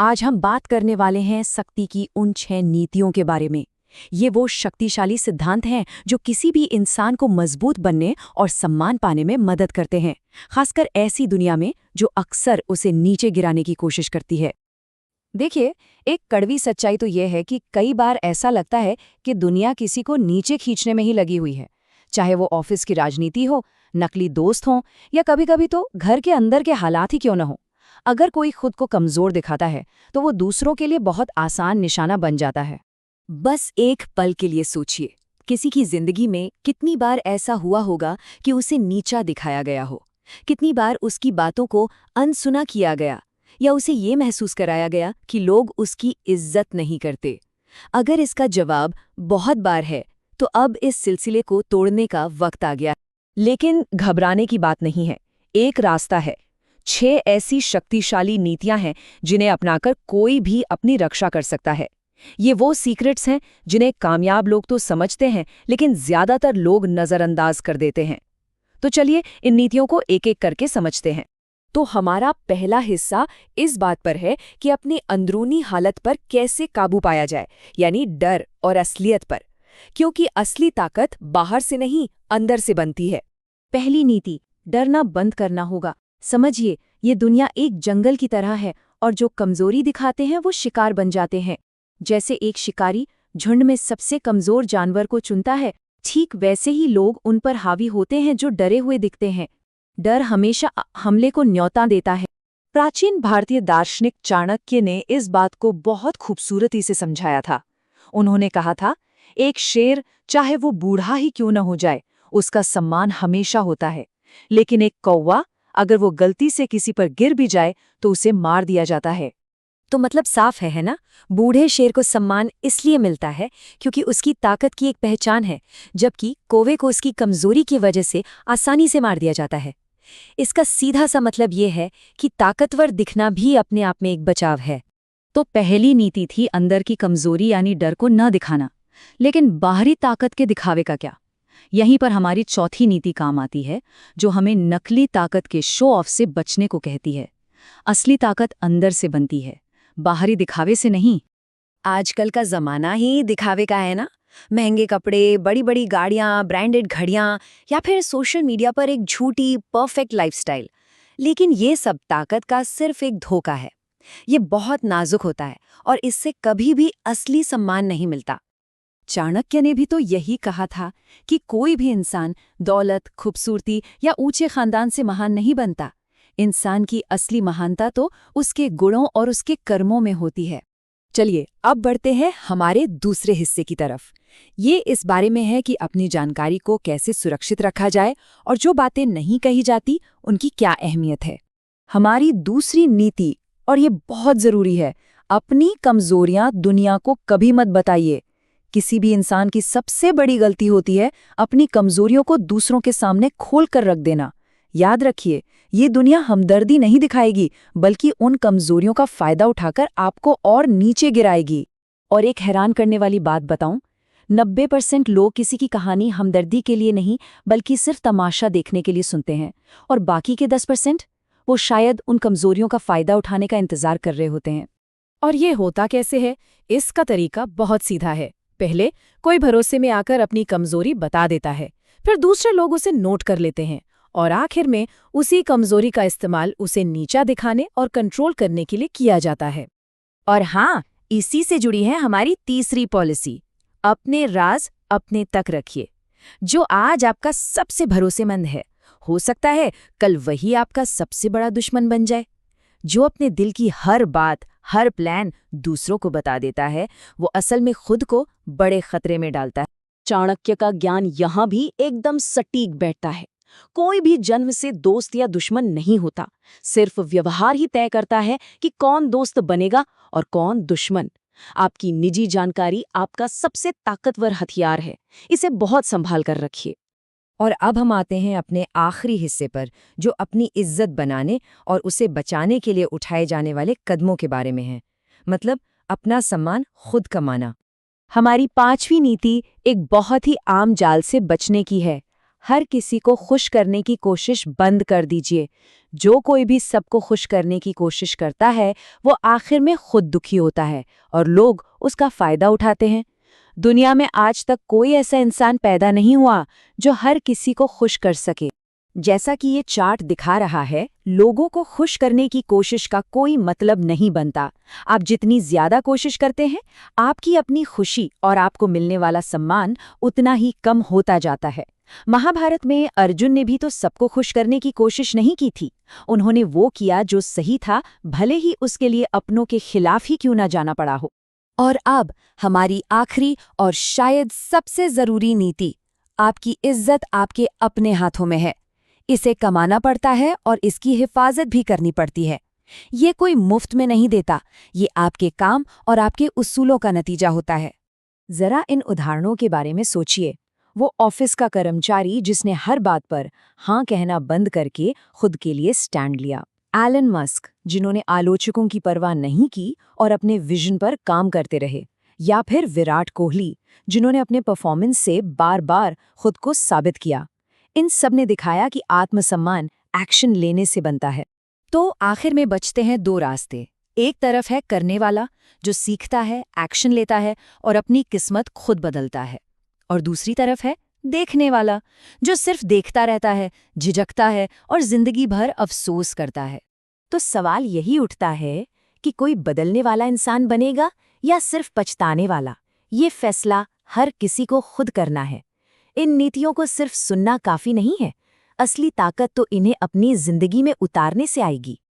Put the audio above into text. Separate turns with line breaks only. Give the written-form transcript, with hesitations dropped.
आज हम बात करने वाले हैं शक्ति की उन 6 नीतियों के बारे में। ये वो शक्तिशाली सिद्धांत हैं जो किसी भी इंसान को मजबूत बनने और सम्मान पाने में मदद करते हैं, खासकर ऐसी दुनिया में जो अक्सर उसे नीचे गिराने की कोशिश करती है। देखिए, एक कड़वी सच्चाई तो यह है कि कई बार ऐसा लगता है कि दुनिया किसी को नीचे खींचने में ही लगी हुई है, चाहे वो ऑफिस की राजनीति हो, नकली दोस्त हों या कभी-कभी तो घर के अंदर के हालात ही क्यों न हो। अगर कोई खुद को कमजोर दिखाता है तो वो दूसरों के लिए बहुत आसान निशाना बन जाता है। बस एक पल के लिए सोचिए, किसी की जिंदगी में कितनी बार ऐसा हुआ होगा कि उसे नीचा दिखाया गया हो। कितनी बार उसकी बातों को अनसुना किया गया या उसे ये महसूस कराया गया कि लोग उसकी इज्जत नहीं करते। अगर इसका जवाब बहुत बार है तो अब इस सिलसिले को तोड़ने का वक्त आ गया। लेकिन घबराने की बात नहीं है, एक रास्ता है। 6 ऐसी शक्तिशाली नीतियां हैं जिन्हें अपनाकर कोई भी अपनी रक्षा कर सकता है। ये वो सीक्रेट्स हैं जिन्हें कामयाब लोग तो समझते हैं, लेकिन ज्यादातर लोग नजरअंदाज कर देते हैं। तो चलिए इन नीतियों को एक-एक करके समझते हैं। तो हमारा पहला हिस्सा इस बात पर है कि अपनी अंदरूनी हालत पर कैसे काबू पाया जाए, यानी डर और असलियत पर, क्योंकि असली ताकत बाहर से नहीं, अंदर से बनती है। पहली नीति, डरना बंद करना होगा। समझिए, ये दुनिया एक जंगल की तरह है और जो कमजोरी दिखाते हैं वो शिकार बन जाते हैं। जैसे एक शिकारी झुंड में सबसे कमजोर जानवर को चुनता है, ठीक वैसे ही लोग उन पर हावी होते हैं जो डरे हुए दिखते हैं। डर हमेशा हमले को न्योता देता है। प्राचीन भारतीय दार्शनिक चाणक्य ने इस बात को बहुत खूबसूरती से समझाया था। उन्होंने कहा था, एक शेर चाहे वो बूढ़ा ही क्यों न हो जाए, उसका सम्मान हमेशा होता है, लेकिन एक कौवा अगर वो गलती से किसी पर गिर भी जाए तो उसे मार दिया जाता है। तो मतलब साफ है ना? बूढ़े शेर को सम्मान इसलिए मिलता है क्योंकि उसकी ताकत की एक पहचान है, जबकि कौवे को उसकी कमजोरी की वजह से आसानी से मार दिया जाता है। इसका सीधा सा मतलब ये है कि ताकतवर दिखना भी अपने आप में एक बचाव है। तो पहली नीति थी अंदर की कमजोरी यानी डर को न दिखाना, लेकिन बाहरी ताकत के दिखावे का क्या? यहीं पर हमारी चौथी नीति काम आती है, जो हमें नकली ताकत के शो ऑफ से बचने को कहती है। असली ताकत अंदर से बनती है, बाहरी दिखावे से नहीं। आजकल का जमाना ही दिखावे का है ना। महंगे कपड़े, बड़ी बड़ी गाड़ियां, ब्रांडेड घड़ियां या फिर सोशल मीडिया पर एक झूठी परफेक्ट लाइफस्टाइल। लेकिन ये सब ताकत का सिर्फ एक धोखा है। ये बहुत नाजुक होता है और इससे कभी भी असली सम्मान नहीं मिलता। चाणक्य ने भी तो यही कहा था कि कोई भी इंसान दौलत, खूबसूरती या ऊंचे खानदान से महान नहीं बनता। इंसान की असली महानता तो उसके गुणों और उसके कर्मों में होती है। चलिए अब बढ़ते हैं हमारे दूसरे हिस्से की तरफ। ये इस बारे में है कि अपनी जानकारी को कैसे सुरक्षित रखा जाए और जो बातें नहीं कही जाती उनकी क्या अहमियत है। हमारी दूसरी नीति, और ये बहुत जरूरी है, अपनी कमजोरियां दुनिया को कभी मत बताइए। किसी भी इंसान की सबसे बड़ी गलती होती है अपनी कमजोरियों को दूसरों के सामने खोल कर रख देना। याद रखिए, ये दुनिया हमदर्दी नहीं दिखाएगी, बल्कि उन कमजोरियों का फायदा उठाकर आपको और नीचे गिराएगी। और एक हैरान करने वाली बात बताऊं, 90% लोग किसी की कहानी हमदर्दी के लिए नहीं बल्कि सिर्फ तमाशा देखने के लिए सुनते हैं, और बाकी के 10% वो शायद उन कमजोरियों का फायदा उठाने का इंतजार कर रहे होते हैं। और ये होता कैसे है? इसका तरीका बहुत सीधा है। पहले कोई भरोसे में आकर अपनी कमजोरी बता देता है, फिर दूसरे लोग उसे नोट कर लेते हैं और आखिर में उसी कमजोरी का इस्तेमाल उसे नीचा दिखाने और कंट्रोल करने के लिए किया जाता है। और हाँ, इसी से जुड़ी है हमारी तीसरी पॉलिसी, अपने राज अपने तक रखिए। जो आज आपका सबसे भरोसेमंद है, हो सकता है कल वही आपका सबसे बड़ा दुश्मन बन जाए। जो अपने दिल की हर बात, हर प्लान दूसरों को बता देता है, वो असल में खुद को बड़े खतरे में डालता है। चाणक्य का ज्ञान यहाँ भी एकदम सटीक बैठता है। कोई भी जन्म से दोस्त या दुश्मन नहीं होता, सिर्फ व्यवहार ही तय करता है कि कौन दोस्त बनेगा और कौन दुश्मन। आपकी निजी जानकारी आपका सबसे ताकतवर हथियार है, इसे बहुत संभाल कर रखिए। और अब हम आते हैं अपने आखिरी हिस्से पर, जो अपनी इज्जत बनाने और उसे बचाने के लिए उठाए जाने वाले कदमों के बारे में है, मतलब अपना सम्मान खुद कमाना। हमारी 5वीं नीति एक बहुत ही आम जाल से बचने की है, हर किसी को खुश करने की कोशिश बंद कर दीजिए। जो कोई भी सबको खुश करने की कोशिश करता है, वो आखिर में खुद दुखी होता है और लोग उसका फायदा उठाते हैं। दुनिया में आज तक कोई ऐसा इंसान पैदा नहीं हुआ जो हर किसी को खुश कर सके। जैसा कि ये चार्ट दिखा रहा है, लोगों को खुश करने की कोशिश का कोई मतलब नहीं बनता। आप जितनी ज्यादा कोशिश करते हैं, आपकी अपनी खुशी और आपको मिलने वाला सम्मान उतना ही कम होता जाता है। महाभारत में अर्जुन ने भी तो सबको खुश करने की कोशिश नहीं की थी। उन्होंने वो किया जो सही था, भले ही उसके लिए अपनों के खिलाफ ही क्यों ना जाना पड़ा हो। और अब हमारी आखिरी और शायद सबसे जरूरी नीति, आपकी इज्जत आपके अपने हाथों में है। इसे कमाना पड़ता है और इसकी हिफाजत भी करनी पड़ती है। ये कोई मुफ्त में नहीं देता, ये आपके काम और आपके उसूलों का नतीजा होता है। जरा इन उदाहरणों के बारे में सोचिए। वो ऑफिस का कर्मचारी जिसने हर बात पर हाँ कहना बंद करके खुद के लिए स्टैंड लिया। एलन मस्क, जिन्होंने आलोचकों की परवाह नहीं की और अपने विजन पर काम करते रहे। या फिर विराट कोहली, जिन्होंने अपने परफॉर्मेंस से बार बार खुद को साबित किया। इन सब ने दिखाया कि आत्मसम्मान एक्शन लेने से बनता है। तो आखिर में बचते हैं दो रास्ते। एक तरफ है करने वाला, जो सीखता है, एक्शन लेता है और अपनी किस्मत खुद बदलता है। और दूसरी तरफ है देखने वाला, जो सिर्फ देखता रहता है, झिझकता है और जिंदगी भर अफसोस करता है। तो सवाल यही उठता है कि कोई बदलने वाला इंसान बनेगा या सिर्फ पछताने वाला। ये फैसला हर किसी को खुद करना है। इन नीतियों को सिर्फ सुनना काफी नहीं है, असली ताकत तो इन्हें अपनी जिंदगी में उतारने से आएगी।